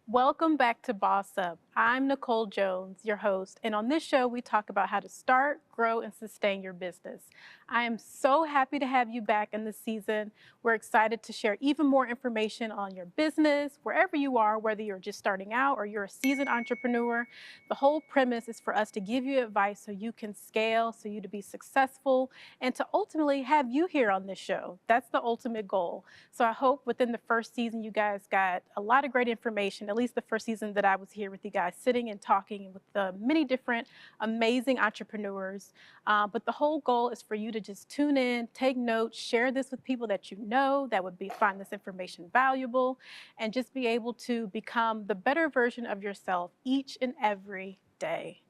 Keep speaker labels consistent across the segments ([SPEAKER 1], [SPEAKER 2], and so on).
[SPEAKER 1] Welcome back to Boss Up. I'm Nicole Jones, your host, and on this show, we talk about how to start, grow, and sustain your business. I am so happy to have you back in this season. We're excited to share even more information on your business, wherever you are, whether you're just starting out or you're a seasoned entrepreneur. The whole premise is for us to give you advice so you can scale, so you to be successful, and to ultimately have you here on this show. That's the ultimate goal. So I hope within the first season, you guys got a lot of great information, at least the first season that I was here with you guys, sitting and talking with the many different amazing entrepreneurs. But the whole goal is for you to just tune in, take notes, share this with people that you know that would find this information valuable, and just be able to become the better version of yourself each and every day.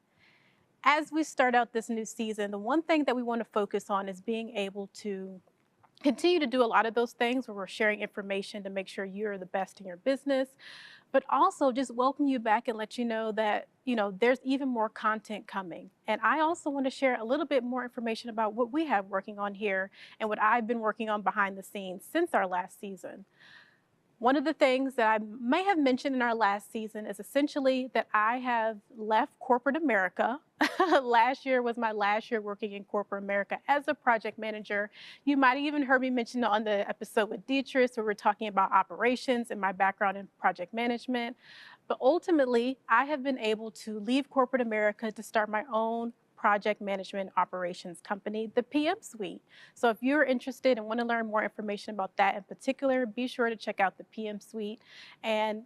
[SPEAKER 1] As we start out this new season, the one thing that we want to focus on is being able to continue to do a lot of those things where we're sharing information to make sure you're the best in your business, but also just welcome you back and let you know that, there's even more content coming. And I also want to share a little bit more information about what we have working on here and what I've been working on behind the scenes since our last season. One of the things that I may have mentioned in our last season is essentially that I have left corporate America. Last year was my last year working in corporate America as a project manager. You might have even heard me mention on the episode with Dietrich where we're talking about operations and my background in project management. But ultimately, I have been able to leave corporate America to start my own project management operations company, the PM Suite. So if you're interested and want to learn more information about that in particular, be sure to check out the PM Suite. And,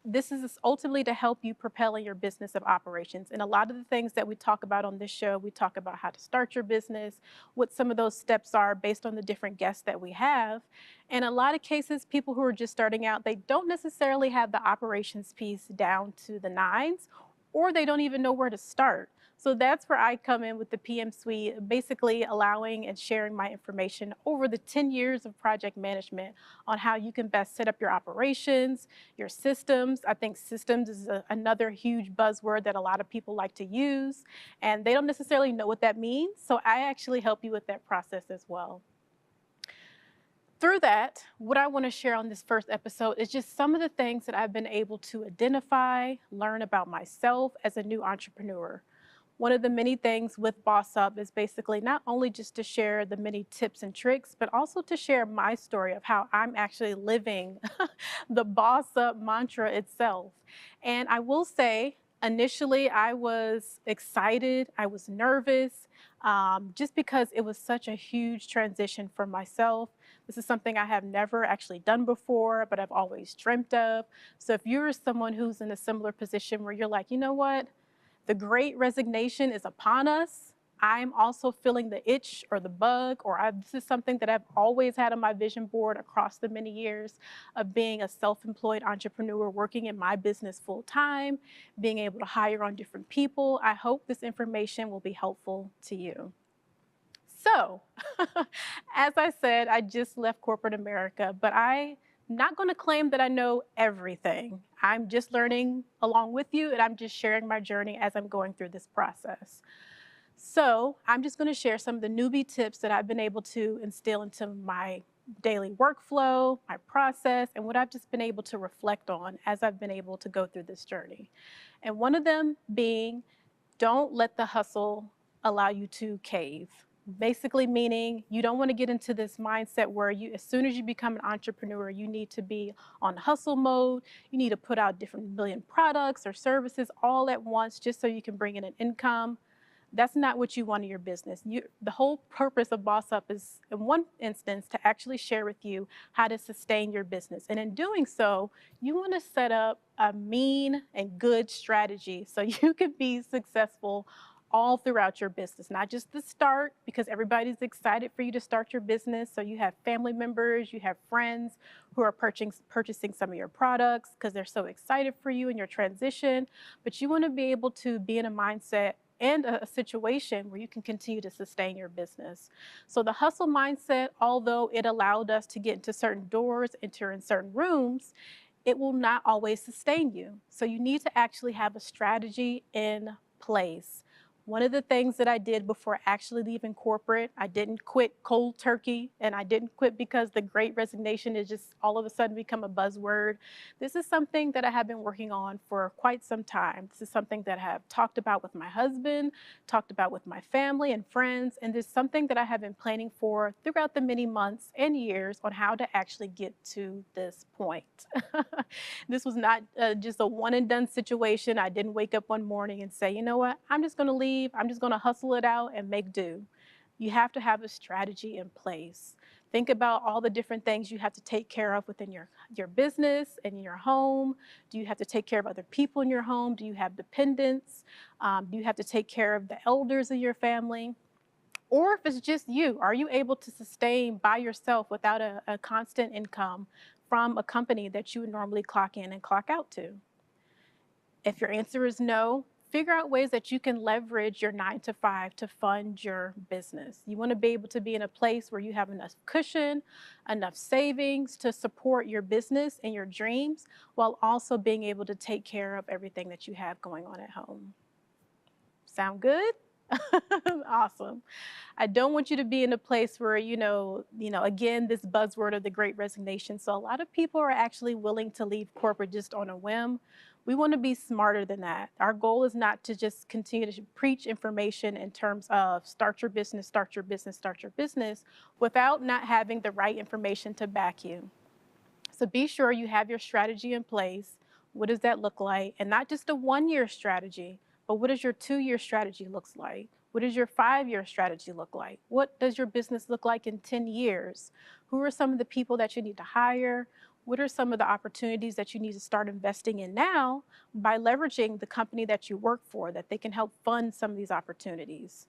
[SPEAKER 1] this is ultimately to help you propel in your business of operations. And a lot of the things that we talk about on this show, we talk about how to start your business, what some of those steps are based on the different guests that we have. And a lot of cases, people who are just starting out, they don't necessarily have the operations piece down to the nines, or they don't even know where to start. So that's where I come in with the PM Suite, basically allowing and sharing my information over the 10 years of project management on how you can best set up your operations, your systems. I think systems is another huge buzzword that a lot of people like to use, and they don't necessarily know what that means. So I actually help you with that process as well. Through that, what I want to share on this first episode is just some of the things that I've been able to identify, learn about myself as a new entrepreneur. One of the many things with Boss Up is basically not only just to share the many tips and tricks, but also to share my story of how I'm actually living the Boss Up mantra itself. And I will say, initially, I was excited, I was nervous, just because it was such a huge transition for myself. This is something I have never actually done before, but I've always dreamt of. So if you're someone who's in a similar position where you're like, you know what? The great resignation is upon us. I'm also feeling the itch or the bug, this is something that I've always had on my vision board across the many years of being a self-employed entrepreneur, working in my business full time, being able to hire on different people. I hope this information will be helpful to you. So, as I said, I just left corporate America, but I'm not going to claim that I know everything. I'm just learning along with you, and I'm just sharing my journey as I'm going through this process. So, I'm just going to share some of the newbie tips that I've been able to instill into my daily workflow, my process, and what I've just been able to reflect on as I've been able to go through this journey. And one of them being, don't let the hustle allow you to cave. Basically meaning you don't want to get into this mindset where as soon as you become an entrepreneur, you need to be on hustle mode. You need to put out different million products or services all at once just so you can bring in an income. That's not what you want in your business. The whole purpose of Boss Up is, in one instance, to actually share with you how to sustain your business. And in doing so, you want to set up a mean and good strategy so you can be successful all throughout your business, not just the start, because everybody's excited for you to start your business. So you have family members, you have friends who are purchasing some of your products because they're so excited for you in your transition. But you want to be able to be in a mindset and a situation where you can continue to sustain your business. So the hustle mindset, although it allowed us to get into certain doors, enter in certain rooms, it will not always sustain you. So you need to actually have a strategy in place. One of the things that I did before actually leaving corporate, I didn't quit cold turkey, and I didn't quit because the great resignation is just all of a sudden become a buzzword. This is something that I have been working on for quite some time. This is something that I have talked about with my husband, talked about with my family and friends, and this is something that I have been planning for throughout the many months and years on how to actually get to this point. This was not just a one and done situation. I didn't wake up one morning and say, you know what, I'm just going to leave. I'm just going to hustle it out and make do. You have to have a strategy in place. Think about all the different things you have to take care of within your business and in your home. Do you have to take care of other people in your home? Do you have dependents? Do you have to take care of the elders in your family? Or if it's just you, are you able to sustain by yourself without a constant income from a company that you would normally clock in and clock out to? If your answer is no, figure out ways that you can leverage your 9 to 5 to fund your business. You want to be able to be in a place where you have enough cushion, enough savings to support your business and your dreams, while also being able to take care of everything that you have going on at home. Sound good? Awesome. I don't want you to be in a place where, again, this buzzword of the great resignation. So a lot of people are actually willing to leave corporate just on a whim. We want to be smarter than that. Our goal is not to just continue to preach information in terms of start your business, start your business, start your business, without not having the right information to back you. So be sure you have your strategy in place. What does that look like? And not just a 1-year strategy, but what does your 2-year strategy looks like? What does your 5-year strategy look like? What does your business look like in 10 years? Who are some of the people that you need to hire? What are some of the opportunities that you need to start investing in now by leveraging the company that you work for, that they can help fund some of these opportunities?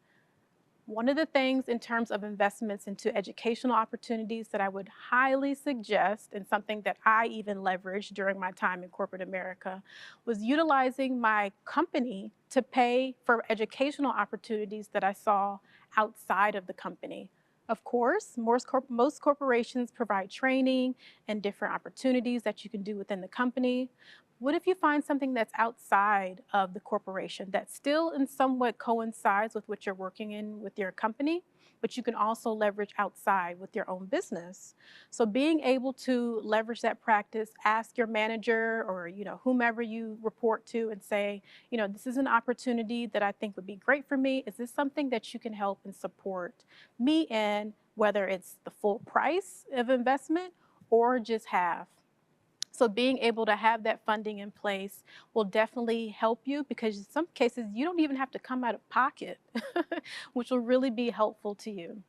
[SPEAKER 1] One of the things in terms of investments into educational opportunities that I would highly suggest, and something that I even leveraged during my time in corporate America, was utilizing my company to pay for educational opportunities that I saw outside of the company. Of course, most corporations provide training and different opportunities that you can do within the company. What if you find something that's outside of the corporation that still in somewhat coincides with what you're working in with your company, but you can also leverage outside with your own business? So being able to leverage that practice, ask your manager or whomever you report to and say, this is an opportunity that I think would be great for me. Is this something that you can help and support me in, whether it's the full price of investment or just half? So being able to have that funding in place will definitely help you, because in some cases you don't even have to come out of pocket, which will really be helpful to you.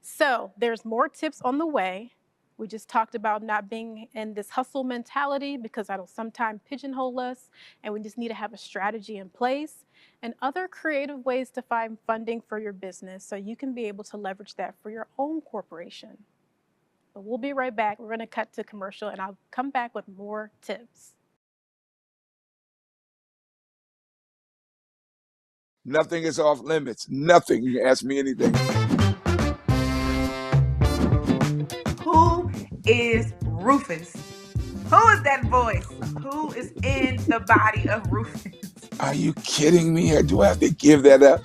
[SPEAKER 1] So there's more tips on the way. We just talked about not being in this hustle mentality, because that'll sometimes pigeonhole us, and we just need to have a strategy in place and other creative ways to find funding for your business so you can be able to leverage that for your own corporation. But we'll be right back. We're going to cut to commercial, and I'll come back with more tips.
[SPEAKER 2] Nothing is off limits. Nothing. You can ask me anything.
[SPEAKER 3] Who is Rufus? Who is that voice? Who is in the body of Rufus?
[SPEAKER 2] Are you kidding me? Or do I have to give that up?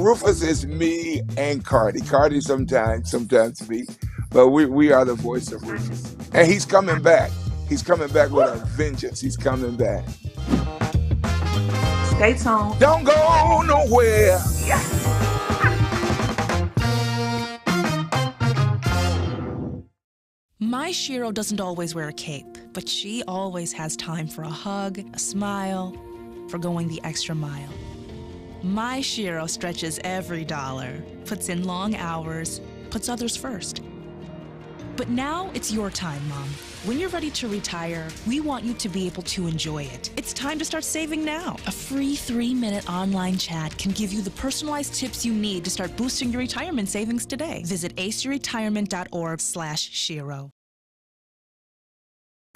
[SPEAKER 2] Rufus is me and Cardi. Cardi sometimes me. But we are the voice of Rufus. And he's coming back. He's coming back with a vengeance. He's coming back.
[SPEAKER 3] Stay tuned.
[SPEAKER 2] Don't go nowhere.
[SPEAKER 3] Yeah.
[SPEAKER 4] My Shiro doesn't always wear a cape, but she always has time for a hug, a smile, for going the extra mile. My Shiro stretches every dollar, puts in long hours, puts others first. But now it's your time, Mom. When you're ready to retire, we want you to be able to enjoy it. It's time to start saving now. A free 3-minute online chat can give you the personalized tips you need to start boosting your retirement savings today. Visit aceyourretirement.org/Shiro.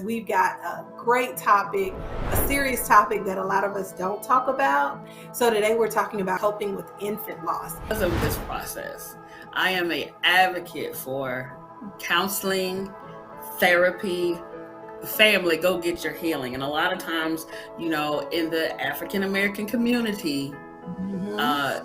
[SPEAKER 5] We've got a great topic, a serious topic that a lot of us don't talk about. So today we're talking about coping with infant loss.
[SPEAKER 6] Because of this process, I am an advocate for counseling, therapy, family, go get your healing. And a lot of times, you know, in the African American community, you know,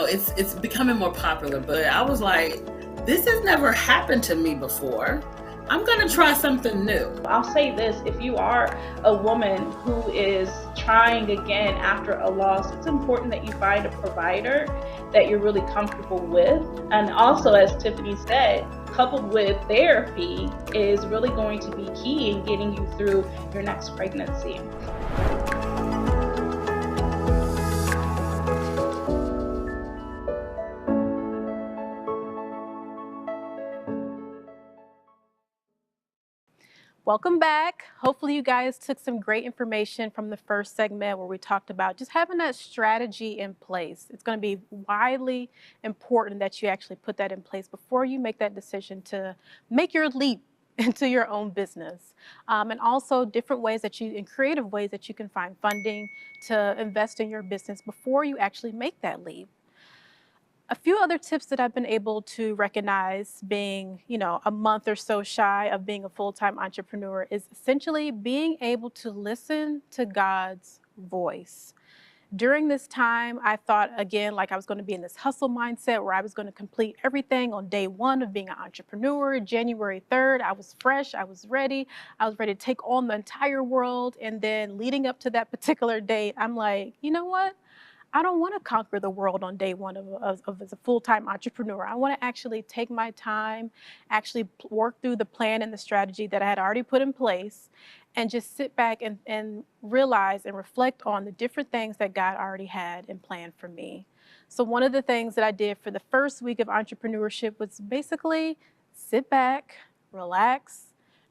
[SPEAKER 6] it's becoming more popular. But I was like, this has never happened to me before. I'm going to try something new.
[SPEAKER 7] I'll say this, if you are a woman who is trying again after a loss, it's important that you find a provider that you're really comfortable with. And also, as Tiffany said, coupled with therapy is really going to be key in getting you through your next pregnancy.
[SPEAKER 1] Welcome back. Hopefully you guys took some great information from the first segment where we talked about just having that strategy in place. It's going to be widely important that you actually put that in place before you make that decision to make your leap into your own business. And also different ways that you, and creative ways that you can find funding to invest in your business before you actually make that leap. A few other tips that I've been able to recognize being, you know, a month or so shy of being a full-time entrepreneur is essentially being able to listen to God's voice. During this time, I thought, again, like I was going to be in this hustle mindset where I was going to complete everything on day one of being an entrepreneur. January 3rd, I was fresh, I was ready to take on the entire world. And then leading up to that particular date, I'm like, you know what? I don't want to conquer the world on day one of as a full-time entrepreneur. I want to actually take my time, actually work through the plan and the strategy that I had already put in place, and just sit back and realize and reflect on the different things that God already had and planned for me. So one of the things that I did for the first week of entrepreneurship was basically sit back, relax,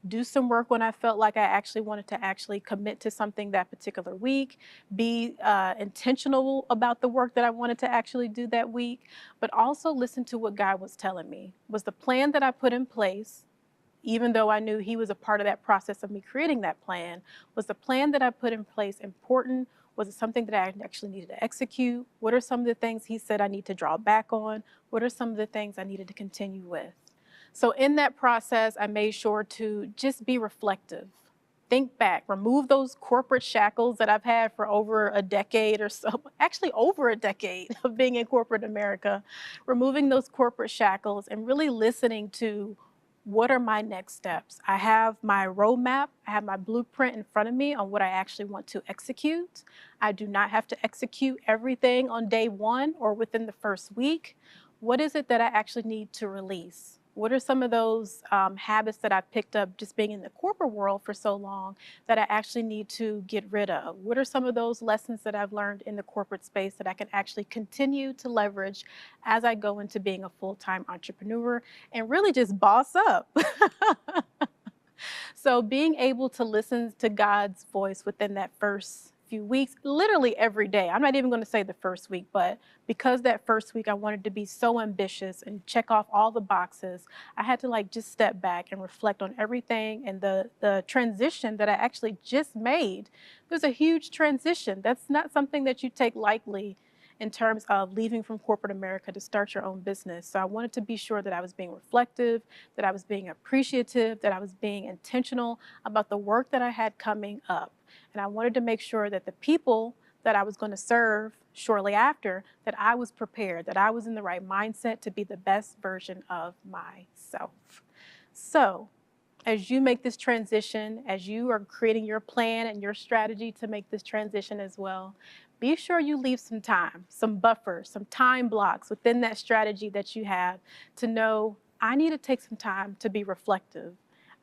[SPEAKER 1] do some work when I felt like I actually wanted to actually commit to something that particular week, be intentional about the work that I wanted to actually do that week, but also listen to what God was telling me. Was the plan that I put in place, even though I knew He was a part of that process of me creating that plan, was the plan that I put in place important? Was it something that I actually needed to execute? What are some of the things He said I need to draw back on? What are some of the things I needed to continue with? So in that process, I made sure to just be reflective. Think back, remove those corporate shackles that I've had for over a decade or so, actually over a decade of being in corporate America, removing those corporate shackles and really listening to what are my next steps. I have my roadmap, I have my blueprint in front of me on what I actually want to execute. I do not have to execute everything on day one or within the first week. What is it that I actually need to release? What are some of those habits that I picked up just being in the corporate world for so long that I actually need to get rid of? What are some of those lessons that I've learned in the corporate space that I can actually continue to leverage as I go into being a full-time entrepreneur and really just boss up? So being able to listen to God's voice within that first few weeks, literally every day. I'm not even going to say the first week, but because that first week I wanted to be so ambitious and check off all the boxes, I had to just step back and reflect on everything and the transition that I actually just made. There's a huge transition. That's not something that you take lightly in terms of leaving from corporate America to start your own business. So I wanted to be sure that I was being reflective, that I was being appreciative, that I was being intentional about the work that I had coming up. And I wanted to make sure that the people that I was going to serve shortly after, that I was prepared, that I was in the right mindset to be the best version of myself. So as you make this transition, as you are creating your plan and your strategy to make this transition as well, be sure you leave some time, some buffer, some time blocks within that strategy that you have to know, I need to take some time to be reflective.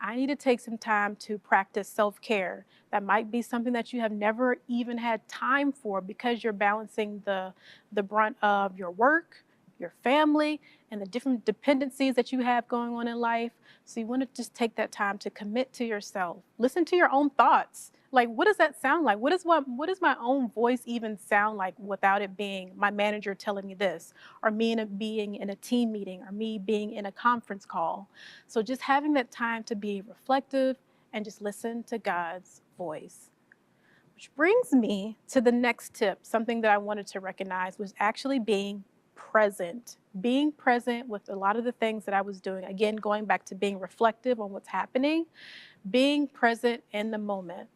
[SPEAKER 1] I need to take some time to practice self-care. That might be something that you have never even had time for because you're balancing the brunt of your work, your family and the different dependencies that you have going on in life. So you want to just take that time to commit to yourself. Listen to your own thoughts. Like, what does that sound like? What does my own voice even sound like without it being my manager telling me this, or me being in a team meeting, or me being in a conference call? So just having that time to be reflective and just listen to God's voice. Which brings me to the next tip, something that I wanted to recognize was actually being present. Being present with a lot of the things that I was doing. Again, going back to being reflective on what's happening, being present in the moment.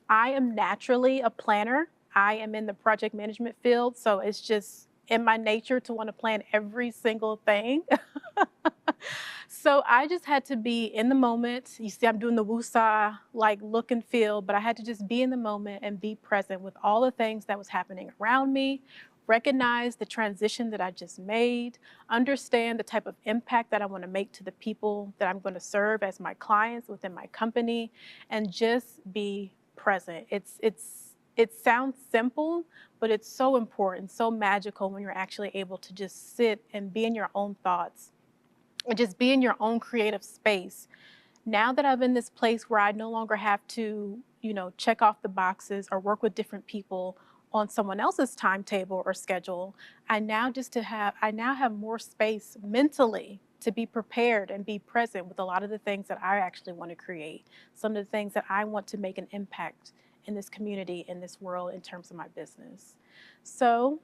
[SPEAKER 1] I am naturally a planner. I am in the project management field, so it's just in my nature to want to plan every single thing. So I just had to be in the moment. You see, I'm doing the woosah like look and feel, but I had to just be in the moment and be present with all the things that was happening around me, recognize the transition that I just made, understand the type of impact that I want to make to the people that I'm going to serve as my clients within my company, and just be present. It sounds simple, but it's so important, so magical when you're actually able to just sit and be in your own thoughts and just be in your own creative space. Now that I'm in this place where I no longer have to, check off the boxes or work with different people on someone else's timetable or schedule, I now have more space mentally to be prepared and be present with a lot of the things that I actually want to create, some of the things that I want to make an impact in this community, in this world, in terms of my business. So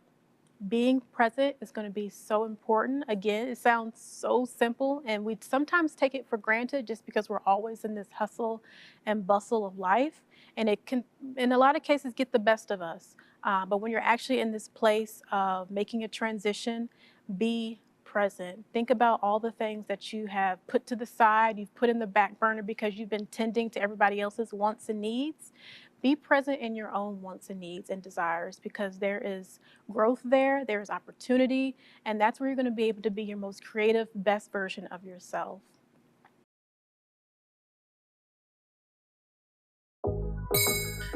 [SPEAKER 1] being present is going to be so important. Again, it sounds so simple, and we sometimes take it for granted just because we're always in this hustle and bustle of life, and it can, in a lot of cases, get the best of us. But when you're actually in this place of making a transition, be present. Think about all the things that you have put to the side, you've put in the back burner because you've been tending to everybody else's wants and needs. Be present in your own wants and needs and desires, because there is growth there, there is opportunity, and that's where you're going to be able to be your most creative, best version of yourself.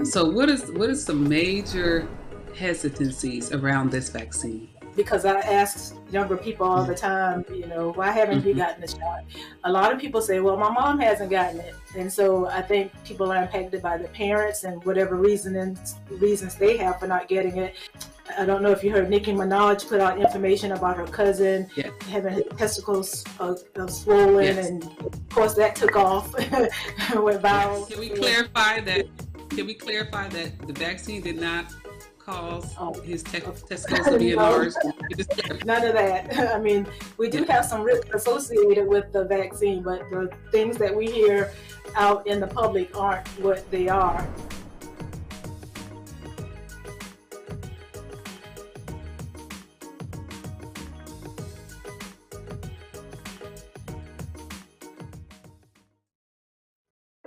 [SPEAKER 8] So what is some major hesitancies around this vaccine?
[SPEAKER 5] Because I ask younger people all the time, why haven't you gotten the shot? A lot of people say, well, my mom hasn't gotten it. And so I think people are impacted by the parents and whatever reasons they have for not getting it. I don't know if you heard Nicki Minaj put out information about her cousin having his testicles swollen, and of course that took off, went viral.
[SPEAKER 8] Can we clarify that the vaccine did not cause his testicles to be enlarged?
[SPEAKER 5] None of that. I mean, we do have some risk associated with the vaccine, but the things that we hear out in the public aren't what they are.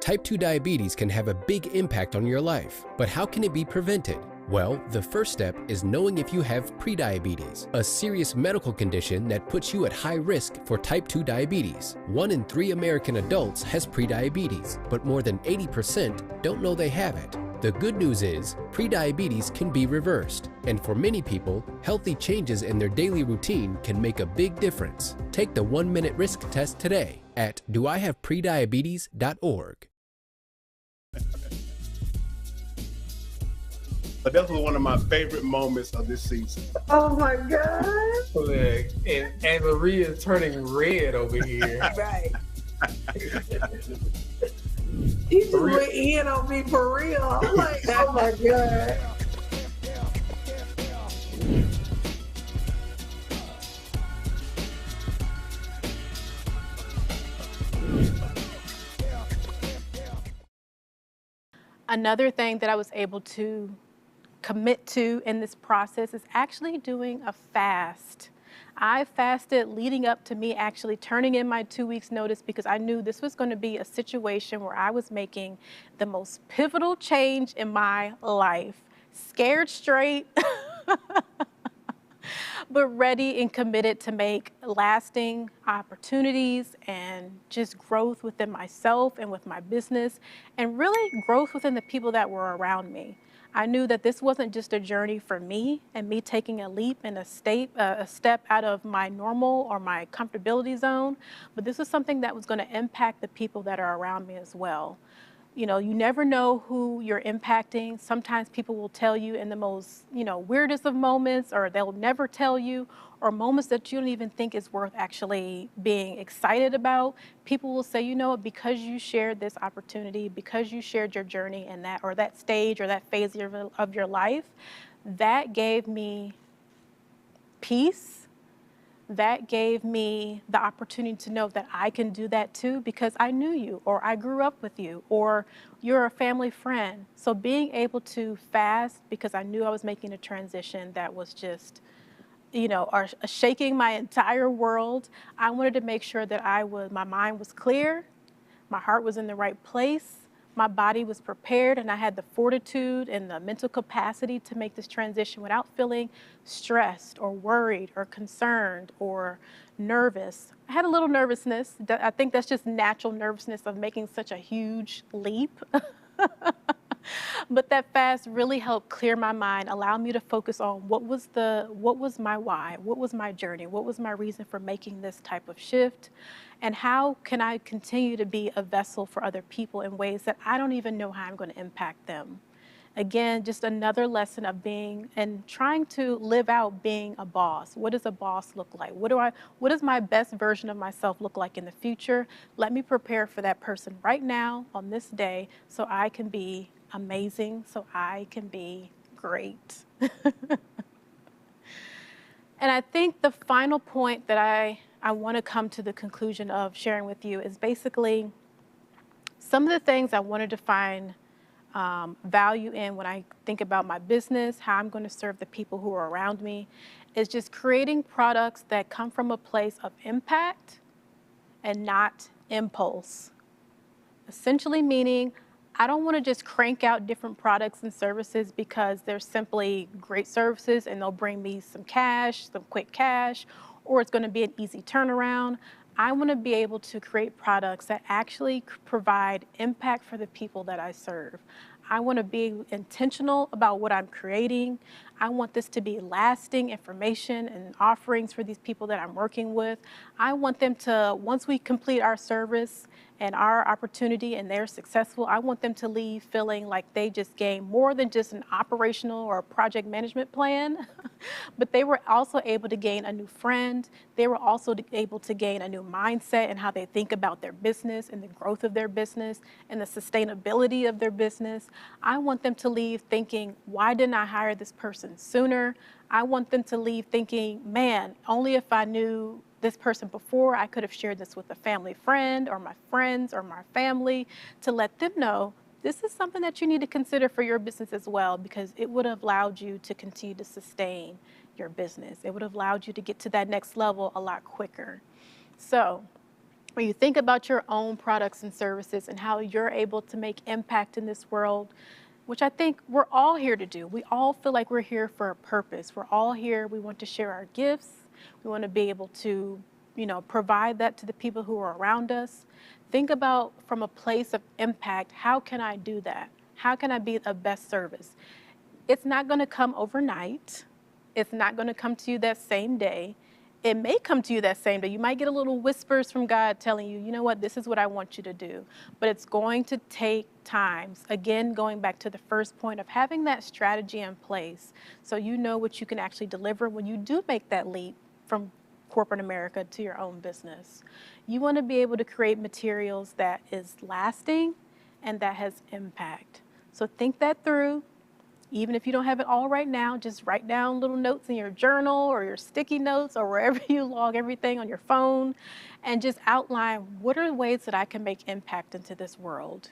[SPEAKER 9] Type 2 diabetes can have a big impact on your life, but how can it be prevented? Well, the first step is knowing if you have prediabetes, a serious medical condition that puts you at high risk for type 2 diabetes. 1 in 3 American adults has prediabetes, but more than 80% don't know they have it. The good news is, prediabetes can be reversed, and for many people, healthy changes in their daily routine can make a big difference. Take the 1-minute risk test today at doihaveprediabetes.org.
[SPEAKER 10] But that was one of my favorite moments of this season.
[SPEAKER 5] Oh my God.
[SPEAKER 11] Look, and Maria is turning red over here.
[SPEAKER 5] Right. He just went in on me for real. I'm like, oh my God.
[SPEAKER 1] Another thing that I was able to commit to in this process is actually doing a fast. I fasted leading up to me actually turning in my 2 weeks notice, because I knew this was going to be a situation where I was making the most pivotal change in my life. Scared straight, but ready and committed to make lasting opportunities and just growth within myself and with my business, and really growth within the people that were around me. I knew that this wasn't just a journey for me and me taking a leap and a step out of my normal or my comfortability zone, but this was something that was going to impact the people that are around me as well. You know, you never know who you're impacting. Sometimes people will tell you in the most, weirdest of moments, or they'll never tell you, or moments that you don't even think is worth actually being excited about. People will say, because you shared this opportunity, because you shared your journey and that, or that stage or that phase of your life, that gave me peace. That gave me the opportunity to know that I can do that too, because I knew you, or I grew up with you, or you're a family friend. So being able to fast because I knew I was making a transition that was just, or shaking my entire world. I wanted to make sure that my mind was clear, my heart was in the right place, my body was prepared, and I had the fortitude and the mental capacity to make this transition without feeling stressed or worried or concerned or nervous. I had a little nervousness. I think that's just natural nervousness of making such a huge leap. But that fast really helped clear my mind, allow me to focus on what was my why, what was my journey, what was my reason for making this type of shift, and how can I continue to be a vessel for other people in ways that I don't even know how I'm going to impact them. Again, just another lesson of being and trying to live out being a boss. What does a boss look like? What does my best version of myself look like in the future? Let me prepare for that person right now on this day so I can be amazing, so I can be great. And I think the final point that I want to come to the conclusion of sharing with you is basically some of the things I wanted to find value in when I think about my business, how I'm going to serve the people who are around me, is just creating products that come from a place of impact and not impulse. Essentially meaning I don't want to just crank out different products and services because they're simply great services and they'll bring me some cash, some quick cash, or it's going to be an easy turnaround. I want to be able to create products that actually provide impact for the people that I serve. I want to be intentional about what I'm creating. I want this to be lasting information and offerings for these people that I'm working with. I want them to, once we complete our service and our opportunity and they're successful, I want them to leave feeling like they just gained more than just an operational or project management plan, but they were also able to gain a new friend. They were also able to gain a new mindset in how they think about their business and the growth of their business and the sustainability of their business. I want them to leave thinking, why didn't I hire this person sooner? I want them to leave thinking, man, only if I knew this person before, I could have shared this with a family friend or my friends or my family to let them know this is something that you need to consider for your business as well, because it would have allowed you to continue to sustain your business. It would have allowed you to get to that next level a lot quicker. So when you think about your own products and services and how you're able to make impact in this world, which I think we're all here to do. We all feel like we're here for a purpose. We're all here. We want to share our gifts. We want to be able to, provide that to the people who are around us. Think about from a place of impact, how can I do that? How can I be a best service? It's not going to come overnight. It's not going to come to you that same day. It may come to you that same day. You might get a little whispers from God telling you, you know what, this is what I want you to do. But it's going to take time. Again, going back to the first point of having that strategy in place so you know what you can actually deliver when you do make that leap from corporate America to your own business. You want to be able to create materials that is lasting and that has impact. So think that through. Even if you don't have it all right now, just write down little notes in your journal or your sticky notes or wherever you log everything on your phone, and just outline what are the ways that I can make impact into this world.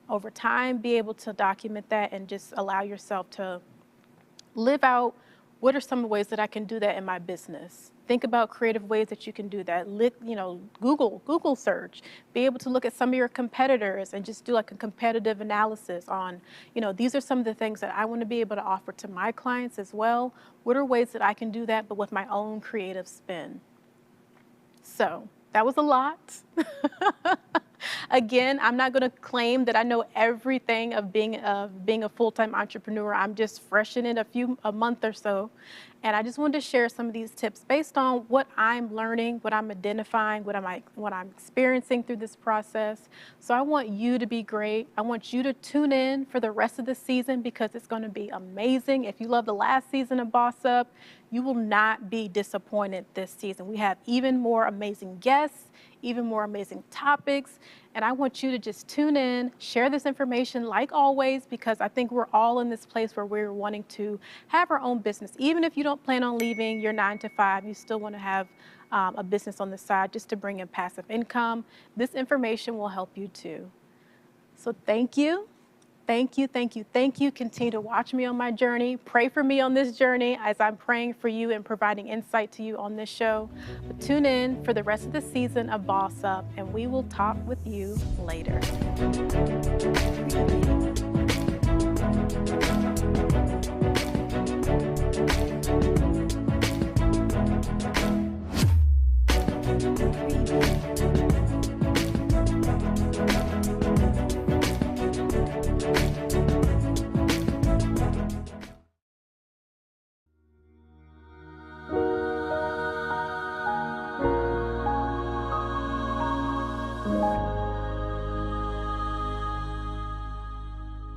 [SPEAKER 1] Over time, be able to document that and just allow yourself to live out what are some ways that I can do that in my business. Think about creative ways that you can do that. Google search. Be able to look at some of your competitors and just do like a competitive analysis on, these are some of the things that I want to be able to offer to my clients as well. What are ways that I can do that, but with my own creative spin? So that was a lot. Again, I'm not going to claim that I know everything of being a full-time entrepreneur. I'm just fresh in it a month or so. And I just wanted to share some of these tips based on what I'm learning, what I'm identifying, what I'm experiencing through this process. So I want you to be great. I want you to tune in for the rest of the season because it's going to be amazing. If you love the last season of Boss Up, you will not be disappointed this season. We have even more amazing guests, even more amazing topics. And I want you to just tune in, share this information like always, because I think we're all in this place where we're wanting to have our own business. Even if you don't plan on leaving your 9 to 5, you still want to have a business on the side just to bring in passive income. This information will help you too. So thank you. Thank you, thank you, thank you. Continue to watch me on my journey. Pray for me on this journey as I'm praying for you and providing insight to you on this show. But tune in for the rest of the season of Boss Up, and we will talk with you later.